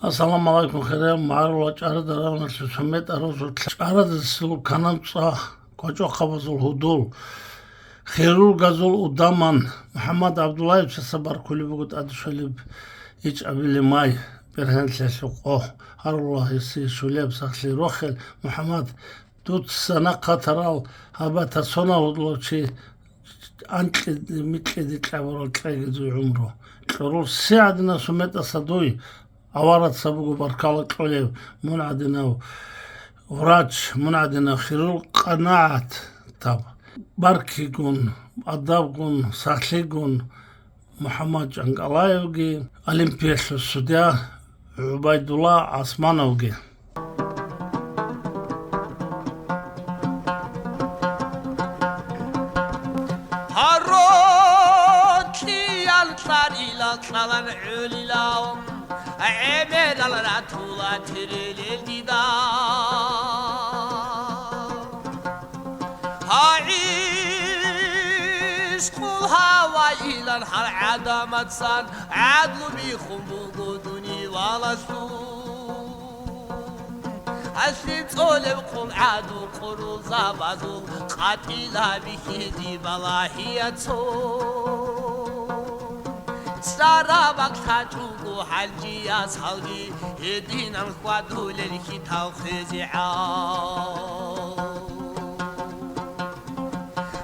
Assalamu alaikum خيرم معروض أرد رأونا سميت أرد أرد السلو كنام صح كوجو خبزول هدول خيرول غزول ودامان محمد عبد الله صبر كل بقول أدشلب إيش أبي ماي برهن سلسوق هر الله يسي شلب سخلي روخل محمد دوت سنة قطرال هبا تصنع ودلو شي أنت مثل دي كعبرال تلاقي عمره كرول سعدنا سميت أصدوي أورد سبقوا بركالك عليه منعدنا وراج منعدنا خيرول قناعة طب بركيقون أدابقون ساخليقون محمد جنقلايوغي أولمبياش السوداء عبيد الله عثمانوغي عمل الراتولا تريل الديدا هاعيش قول هوا إلى الحر عدمت صان عدلو بيخم بوقودني ولا أسلم طولب قول عدو قرو زابازو قاتلا بكيدي بلاهية سرابك تاتوغو حالجي يا صالجي يدين الخوادو للكتاو خزيعاو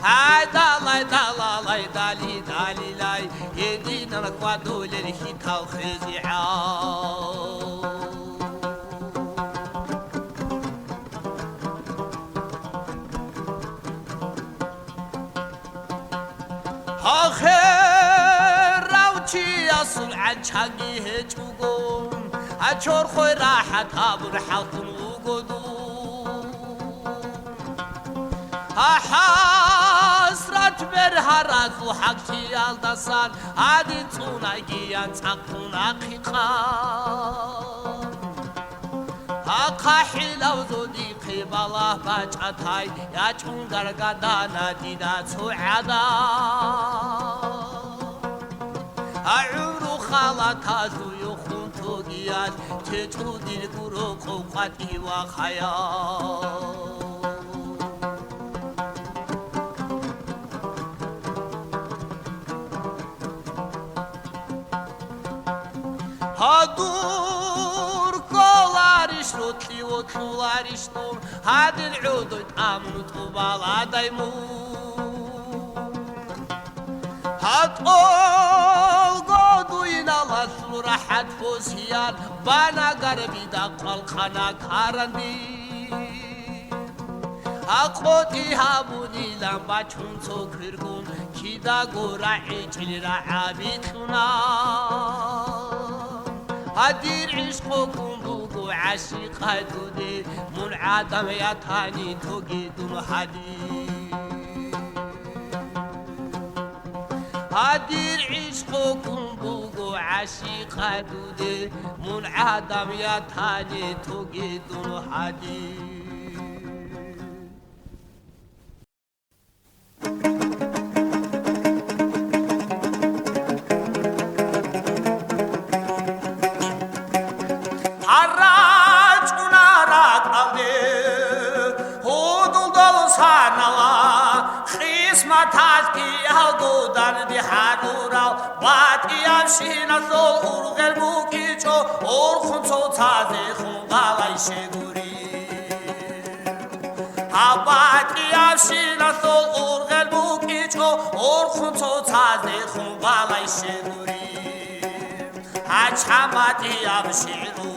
هادا لاي دالا لاي دالي دالي لاي يدين الخوادو للكتاو خزيعاو عجاقي هجوقون أشور خوي راحة هابر حلقن وقودون حسرت برهرات وحقتي الدسان هادي توناقيان تقون أقيقان أقاحي لو زودي قبالة باجعتاي ياجون غرقادانا ديدا سوعدان أعورو خالتا زويو خونتو جيان تجو ديل قرو قوقاتي وخيال هادور كولاريش روتلي وطلاريش نور هاد العودو تأمنو طوبالا دايمو راحت فوزيان بانا غربي دقل خنا كارندي أقوتي هابوني لما چونسو كرغون كيدا غورا عجل رعابيتنا هدير عشقكم بوغو عشق هدودي من عدم يتاني توغيدون حدي هدير عشقكم بوغو عشيق هدوده من عدم يتاني توقيدون حديد حراج ونارك أولي هودو دول سانوا خيسمتات كي هالقودان دي حانورا باتي يمشينا ثول أرغل موكيشو أرخن صوتازي خنقالي شغوري باتي يمشينا ثول أرغل موكيشو أرخن صوتازي خنقالي شغوري هاچاماتي يمشيرو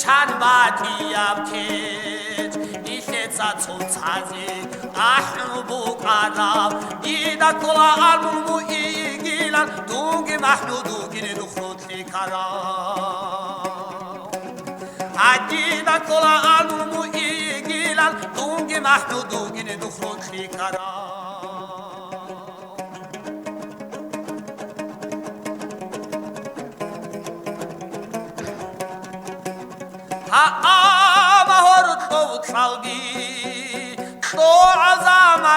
چان باتي يمكيش نيخيزا صوتازي أحبو قراب إذا كلا ألمو إيجيلا دوغي محدودو كني دخلت لي كرام إذا كلا ألمو إيجيلا دوغي محدودو كني دخلت لي كرام ما هرت لو تلاقي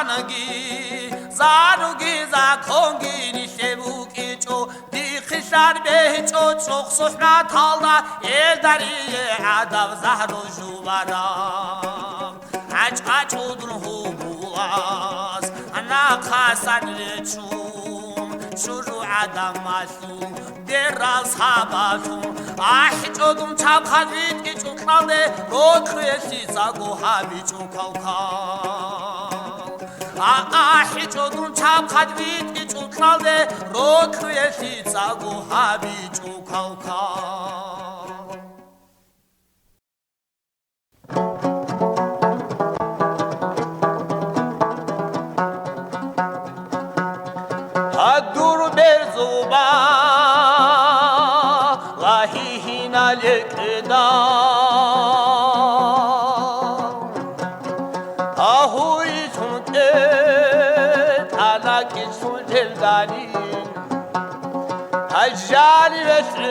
زمانگی زانوگی زاکونگی نیشبوکی چو دیخش شر به چوچوخ سحنا تالدا الدری عدو زهر و جوارا عج ودن هوبواس انا قاسن لچوم شروع عدم مسوم در اصحاباتم احجودم چاب خدید که چوکالده رو کریسی زاگو همی چوکالکال احجودم چاب خدید که چوکالده رو کریسی زاگو همی چوکالکال دور برزوبا غاهینا لکدا آهوی سنت تلاکی سنت دانی اجالی بسر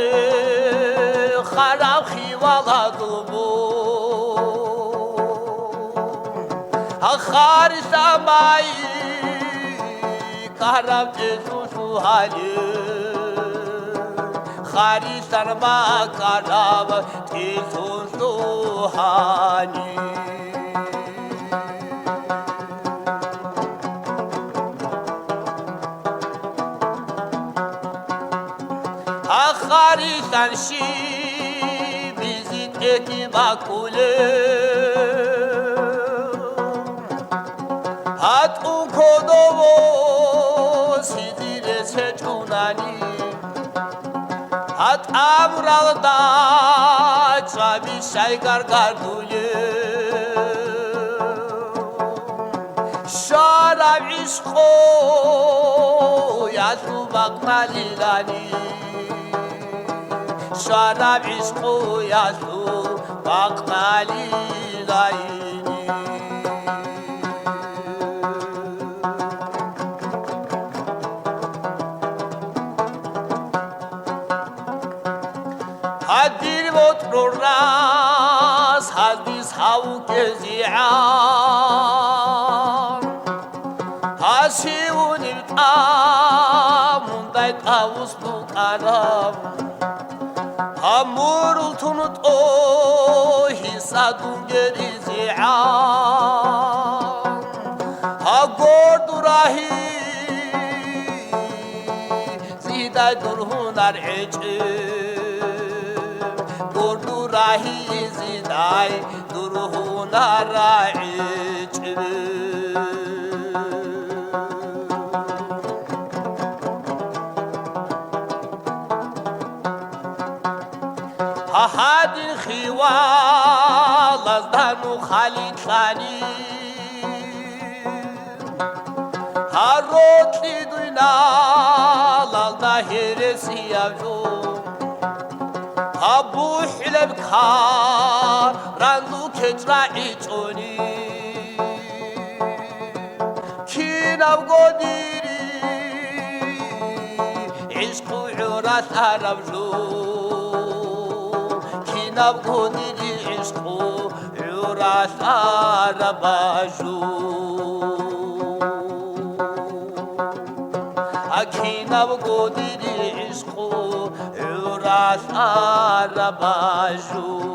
خراب خیوالا دلبو خاری سمایی کارم تسو حالی خاری سرما کارم تسو حالی خاری سنشی بیزید اکی باکوله هات اون کدوم سیدی رسه چونانی هات امرال دا چابی شایگار گردویه شارب عشقو یاسو بقنا لیلانی شارب عشقو یاسو بقنا لیلانی هدیر وطر الراس هدیس هاو كزيعان هاشيون القام وندايت هاوسلو كلام همور تنطو حسادون جري زيعان هاقورد راهي زيدا درهون العجل راهی زیدای دروهون رایج هادی خیوال از دانو خالی خانی هاروکی دوینا لالدا هرسی افجو ابو حلب کار راندو کجرایی چونی کینم گودیری عشق و عرات عرب جو کینم گودیری عشق و عرات عرب جو کینم گودیری عشق و عرات عرب جو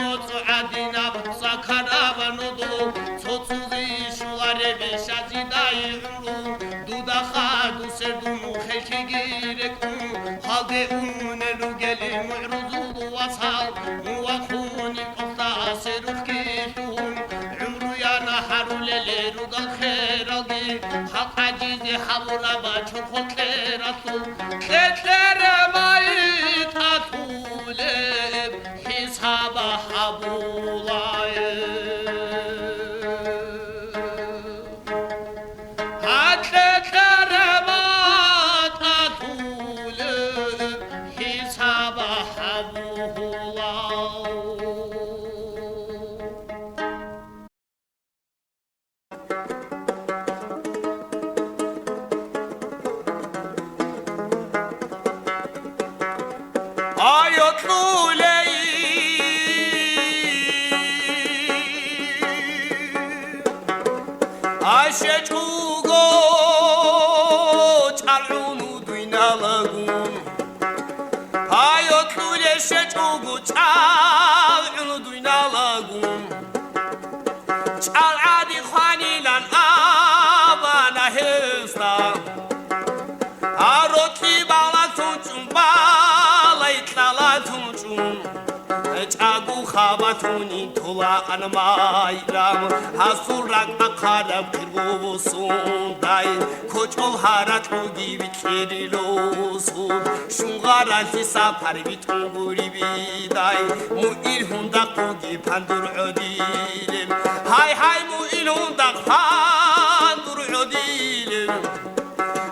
მოწადინა საკარავანოდო ცოცხლი შუარები შაძიდაი დუდა ხადუ სერდუნუ ხელქი გირეკუ ხალდე უნე ლუგელი მურუზუ ვასალ უახუნი ყდა ასერუხკიტუ عمريانا حرولي رجال خيرالدي حق عجيزي حبولا باشر خل خيراتو كتر مايت أطولب حساب حبولاي كتر مايت أطولب حساب حبولاي خابتوني طلع أنا مايلام هسورك أقارب كربوسون داي كوچول هارات لوگي بكيري لوسون شونغاران في سفر بيتونغوري بيداي موئل هندق لوگي پاندور عديلم هاي هاي موئل هندق پاندور عديلم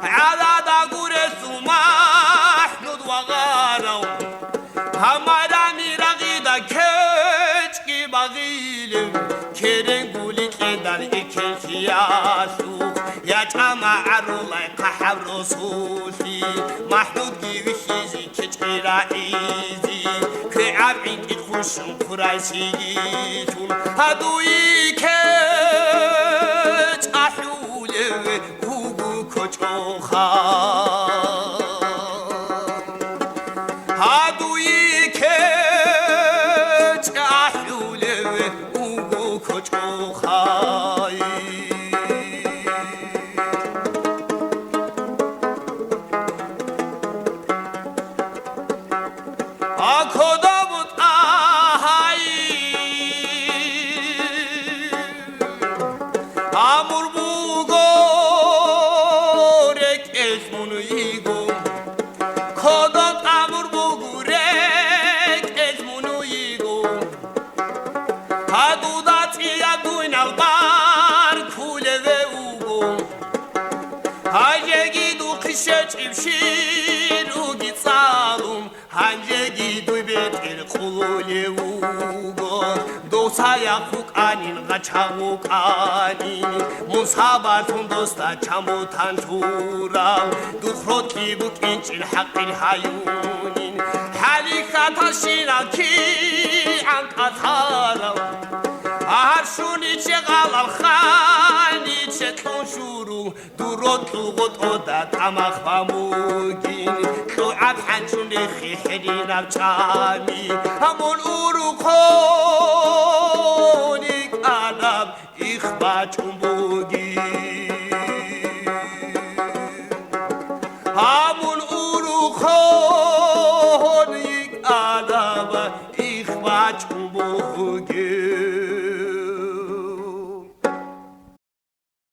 عدادا قرسو محمود وغارو همارامي رغيدا كچكي بغيلم كرنگولي كدان إكنشياسو يا جماعة رولاي قحب رسولي محمود جيوشيزي كچكي رئيزي كعب عيد إخوشن كرايسيجون هدوي كچ أحولي هوغو كچوخا ჩამოკანი მოსაბათუნ დოსტა ჩამოთანთურა დუხროთი ბუკინჭინ ჰაყინ ჰაიუნინ ჰალი ხათაშინა კი ანკათარა აჰარშუნი ჩეყალალ ხანი ჩეთლოშურუ დუროთლუ გოტოდა თამახბამუგინ ყუაბ ჰანჩუნი ხიჰრინავ ჩამი ამონ ურუხო Chumbugi Hamun urukhon yik adaba ikhwa chumbugi